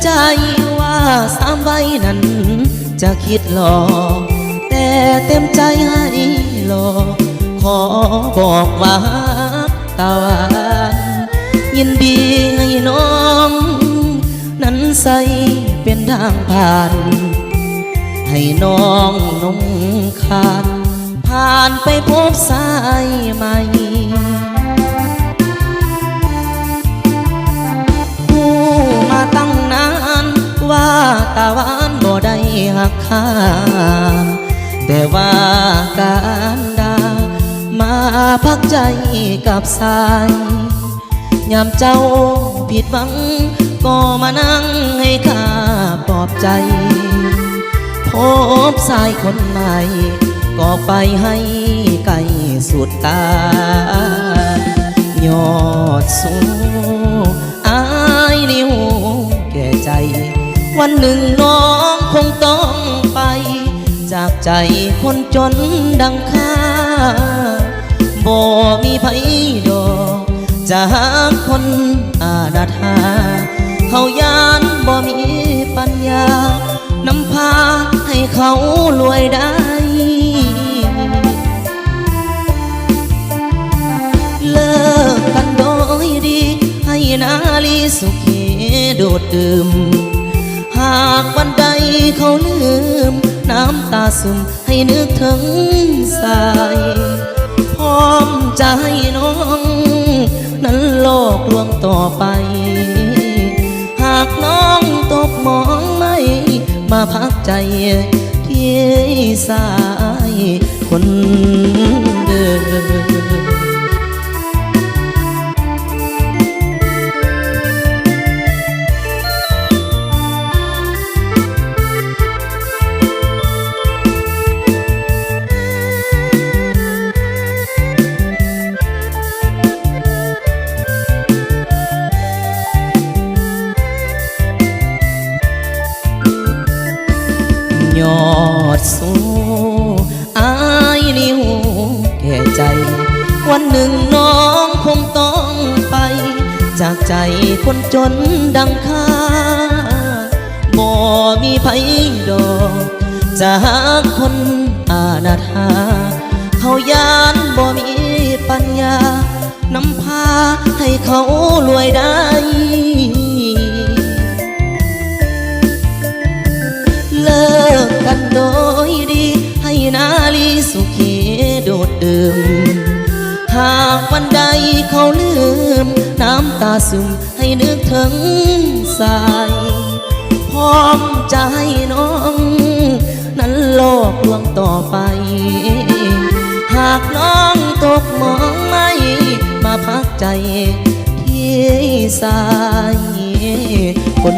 ใจว่า3 ใบนั้นจะคิดหลอกแต่เต็มใจให้หลอกขอบอกว่าตาหวานยินดีให้น้องนั้นใส่เป็นทางผ่านให้น้องนงคานผ่านไปพบสายใหม่ผู้มาตั้งนานว่าตาหวานบ่ได้หักค่าแต่ว่าการดามาพักใจกับสายยามเจ้าผิดหวังก็มานั่งให้ข้าปลอบใจพบสายคนใหม่ก็ไปให้ไกลสุดตายอดสูอายนิ้วแก่ใจวันหนึ่งน้องคงต้องไปจากใจคนจนดังข้าบ่มีไผดอกจะหาคนอาณาถาเขายานบ่มีปัญญานำพาให้เขารวยได้เลิกกันโดยดีให้นาลีสุขีโดดดื่มหากวันใดเขาลืมน้ำตาซึมให้นึกถึงสายพร้อมจะให้น้องนั้นโลกลวงต่อไปหากน้องตกมองไม่มาพักใจที่สายคนเดิมยอดสูอายนิ้วแก่ใจวันหนึ่งน้องคงต้องไปจากใจคนจนดังข้าบ่มีไผดอกจะหาคนอาณาถาเขายานบ่มีปัญญานำพาให้เขารวยได้เลิกกันโดยดีให้นาลีสุขีโดดดื่มหากวันใดเขาลืมน้ำตาซึมให้นึกถึงสายพร้อมจะให้น้องนั้นโลกลวงต่อไปหากน้องตกมองไม่มาพักใจที่สายคน